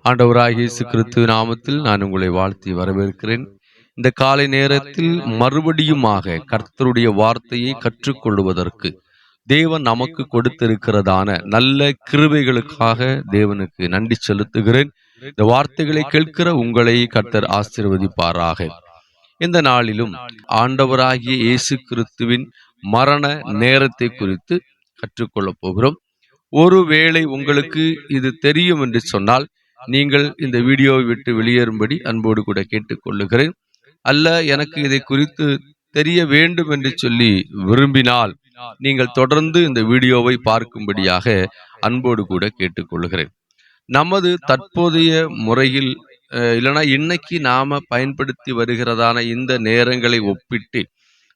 ஆண்டவராகிய இயேசு கிறிஸ்து நாமத்தில் நான் உங்களை வாழ்த்தி வரவேற்கிறேன். இந்த காலை நேரத்தில் மறுபடியுமாக கர்த்தருடைய வார்த்தையை கற்றுக்கொள்வதற்கு தேவன் நமக்கு கொடுத்திருக்கிறதான நல்ல கிருபைகளுக்காக தேவனுக்கு நன்றி செலுத்துகிறேன். இந்த வார்த்தைகளை கேட்கிற உங்களை கர்த்தர் ஆசீர்வதிப்பாராக. இந்த நாளிலும் ஆண்டவராகிய இயேசு கிறிஸ்துவின் மரண நேரத்தை குறித்து கற்றுக்கொள்ளப் போகிறோம். ஒருவேளை உங்களுக்கு இது தெரியும் என்று சொன்னால் நீங்கள் இந்த வீடியோவை விட்டு வெளியேறும்படி அன்போடு கூட கேட்டுக்கொள்ளுகிறேன். அல்ல, எனக்கு இதை குறித்து தெரிய வேண்டும் என்று சொல்லி விரும்பினால் நீங்கள் தொடர்ந்து இந்த வீடியோவை பார்க்கும்படியாக அன்போடு கூட கேட்டுக்கொள்ளுகிறேன். நமது தற்போதைய முறையில் இல்லைனா இன்னைக்கு நாம பயன்படுத்தி வருகிறதான இந்த நேரங்களை ஒப்பிட்டு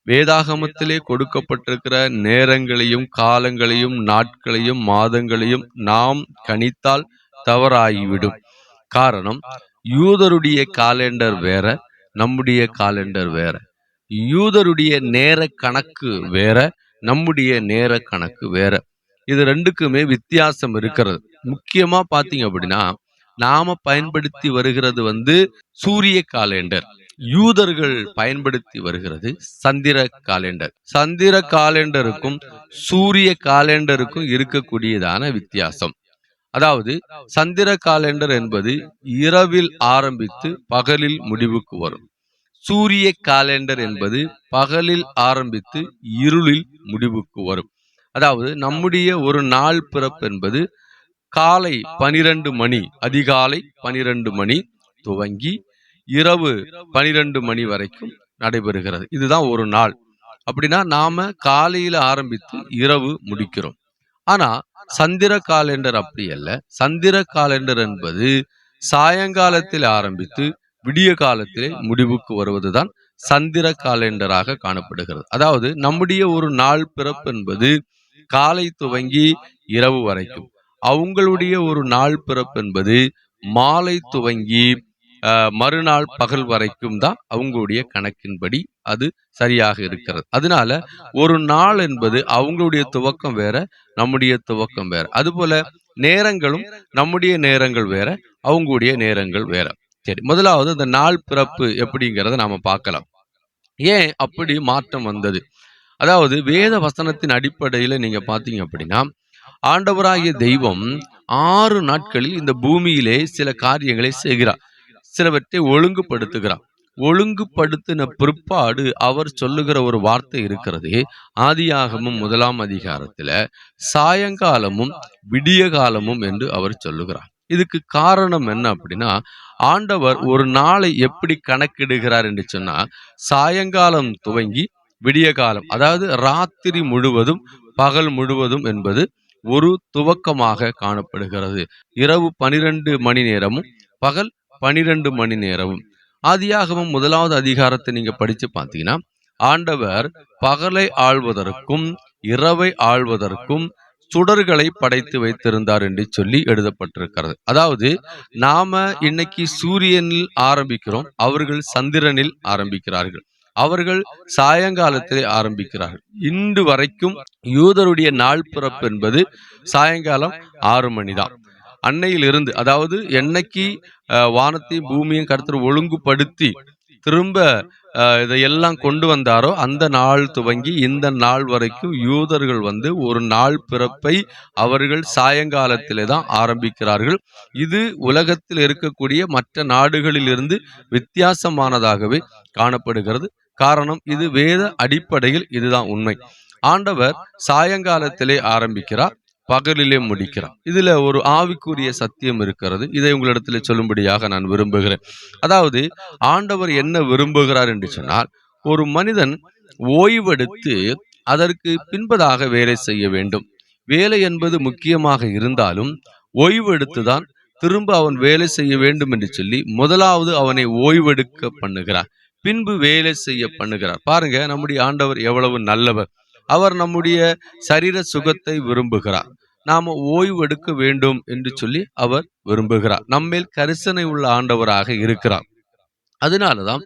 வேதாகமத்திலே கொடுக்கப்பட்டிருக்கிற நேரங்களையும் காலங்களையும் நாட்களையும் மாதங்களையும் நாம் கணித்தால் தவறாகிவிடும். காரணம், யூதருடைய காலண்டர் வேற, நம்முடைய காலண்டர் வேற. யூதருடைய நேர கணக்கு வேற, நம்முடைய நேர கணக்கு வேற. இது ரெண்டுக்குமே வித்தியாசம் இருக்கிறது. முக்கியமா பாத்தீங்க அப்படின்னா, நாம பயன்படுத்தி வருகிறது சூரிய காலண்டர். யூதர்கள் பயன்படுத்தி வருகிறது சந்திர காலண்டர். சந்திர காலண்டருக்கும் சூரிய காலண்டருக்கும் இருக்கக்கூடியதான வித்தியாசம், அதாவது சந்திர காலண்டர் என்பது இரவில் ஆரம்பித்து பகலில் முடிவுக்கு வரும். சூரிய காலண்டர் என்பது பகலில் ஆரம்பித்து இருளில் முடிவுக்கு வரும். அதாவது நம்முடைய ஒரு நாள் பிறப்பு என்பது காலை 12 மணி, அதிகாலை 12 மணி துவங்கி இரவு 12 மணி வரைக்கும் நடைபெறுகிறது. இதுதான் ஒரு நாள். அப்படின்னா நாம காலையில ஆரம்பித்து இரவு முடிக்கிறோம். ஆனா சந்திர காலண்டர் அப்படி அல்ல. சந்திர காலண்டர் என்பது சாயங்காலத்தில் ஆரம்பித்து விடிய காலத்திலே முடிவுக்கு வருவதுதான் சந்திர காலண்டராக காணப்படுகிறது. அதாவது நம்முடைய ஒரு நாள் பிறப்பு என்பது காலை துவங்கி இரவு வரைக்கும், அவங்களுடைய ஒரு நாள் பிறப்பு என்பது மாலை துவங்கி மறுநாள் பகல் வரைக்கும் தான் அவங்களுடைய கணக்கின்படி அது சரியாக இருக்கிறது. அதனால ஒரு நாள் என்பது அவங்களுடைய துவக்கம் வேற, நம்முடைய துவக்கம் வேற. அதுபோல நேரங்களும் நம்முடைய நேரங்கள் வேற, அவங்களுடைய நேரங்கள் வேற. சரி, முதலாவது இந்த நாள் பிறப்பு எப்படிங்கிறத நாம பார்க்கலாம். ஏன் அப்படி மாற்றம் வந்தது? அதாவது வேத வசனத்தின் அடிப்படையில நீங்க பாத்தீங்க அப்படின்னா, ஆண்டவராகிய தெய்வம் 6 நாட்களில் இந்த பூமியிலே சில காரியங்களை செய்கிறார், சிலவற்றை ஒழுங்குபடுத்துகிறார். ஒழுங்குபடுத்தின பிற்பாடு அவர் சொல்லுகிற ஒரு வார்த்தை இருக்கிறது. ஆதியாகமம் 1ஆம் அதிகாரத்துல சாயங்காலமும் விடிய காலமும் என்று அவர் சொல்லுகிறார். இதுக்கு காரணம் என்ன அப்படின்னா, ஆண்டவர் ஒரு நாளை எப்படி கணக்கிடுகிறார் என்று சொன்னா, சாயங்காலம் துவங்கி விடிய காலம், அதாவது ராத்திரி முழுவதும் பகல் முழுவதும் என்பது ஒரு துவக்கமாக காணப்படுகிறது. இரவு 12 மணி நேரமும் பகல் 12 மணி நேரமும். ஆதியாகமம் 1ஆவது அதிகாரத்தை நீங்க படிச்சு பார்த்தீங்கன்னா, ஆண்டவர் பகலை ஆள்வதற்கும் இரவை ஆள்வதற்கும் சுடர்களை படைத்து வைத்திருந்தார் என்று சொல்லி எழுதப்பட்டிருக்கிறது. அதாவது நாம இன்னைக்கு சூரியனில் ஆரம்பிக்கிறோம், அவர்கள் சந்திரனில் ஆரம்பிக்கிறார்கள். அவர்கள் சாயங்காலத்திலே ஆரம்பிக்கிறார்கள். இன்று வரைக்கும் யூதருடைய நாள் பிறப்பு என்பது சாயங்காலம் 6 மணி தான். அன்னையிலிருந்து, அதாவது என்னைக்கு வானத்தையும் பூமியும் கர்த்தர் ஒழுங்குபடுத்தி திரும்ப இதையெல்லாம் கொண்டு வந்தாரோ அந்த நாள் துவங்கி இந்த நாள் வரைக்கும் யூதர்கள் ஒரு நாள் பிறப்பை அவர்கள் சாயங்காலத்திலே தான் ஆரம்பிக்கிறார்கள். இது உலகத்தில் இருக்கக்கூடிய மற்ற நாடுகளில் இருந்து வித்தியாசமானதாகவே காணப்படுகிறது. காரணம், இது வேத அடிப்படையில் இதுதான் உண்மை. ஆண்டவர் சாயங்காலத்திலே ஆரம்பிக்கிறார், பகலிலே முடிக்கிறார். இதுல ஒரு ஆவிக்குரிய சத்தியம் இருக்கிறது. இதை உங்களிடத்துல சொல்லும்படியாக நான் விரும்புகிறேன். அதாவது ஆண்டவர் என்ன விரும்புகிறார் என்று சொன்னால், ஒரு மனிதன் ஓய்வெடுத்து அதற்கு பின்பதாக வேலை செய்ய வேண்டும். வேலை என்பது முக்கியமாக இருந்தாலும் ஓய்வெடுத்துதான் திரும்ப அவன் வேலை செய்ய வேண்டும் என்று சொல்லி முதலாவது அவனை ஓய்வெடுக்க பண்ணுகிறார், பின்பு வேலை செய்ய பண்ணுகிறார். பாருங்க, நம்முடைய ஆண்டவர் எவ்வளவு நல்லவர். அவர் நம்முடைய சரீர சுகத்தை விரும்புகிறார். நாம ஓய்வு எடுக்க வேண்டும் என்று சொல்லி அவர் விரும்புகிறார். நம்மேல் கரிசனை உள்ள ஆண்டவராக இருக்கிறார். அதனாலதான்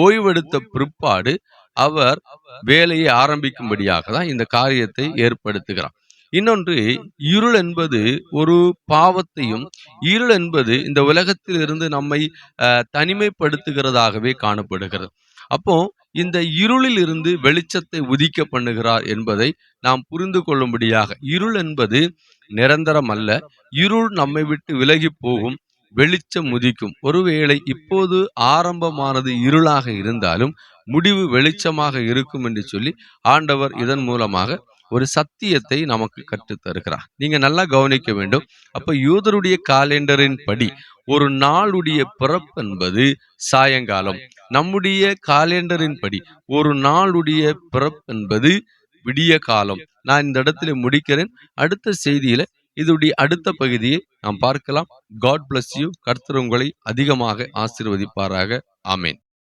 ஓய்வெடுத்த பிற்பாடு அவர் வேலையை ஆரம்பிக்கும்படியாக தான் இந்த காரியத்தை ஏற்படுத்துகிறார். இன்னொன்று, இருள் என்பது ஒரு பாவத்தையும், இருள் என்பது இந்த உலகத்தில் இருந்து நம்மை தனிமைப்படுத்துகிறதாகவே காணப்படுகிறது. அப்போ இந்த இருளில் இருந்து வெளிச்சத்தை உதிக்க பண்ணுகிறார் என்பதை நாம் புரிந்து கொள்ளும்படியாக, இருள் என்பது நிரந்தரம் அல்ல. இருள் நம்மை விட்டு விலகி போகும், வெளிச்சம் உதிக்கும். ஒருவேளை இப்போது ஆரம்பமானது இருளாக இருந்தாலும் முடிவு வெளிச்சமாக இருக்கும் என்று சொல்லி ஆண்டவர் இதன் மூலமாக ஒரு சத்தியத்தை நமக்கு கற்றுத் தருகிறார். நீங்க நல்லா கவனிக்க வேண்டும். அப்ப யூதருடைய காலண்டரின் படி ஒரு நாளுடைய பிறப்பு என்பது சாயங்காலம். நம்முடைய காலண்டரின் படி ஒரு நாளுடைய பிறப்பு என்பது விடிய காலம். நான் இந்த இடத்துல முடிக்கிறேன். அடுத்த செய்தியில இதனுடைய அடுத்த பகுதியை நாம் பார்க்கலாம். God bless you. கர்த்தர் உங்களை அதிகமாக ஆசீர்வதிப்பாராக. ஆமென்.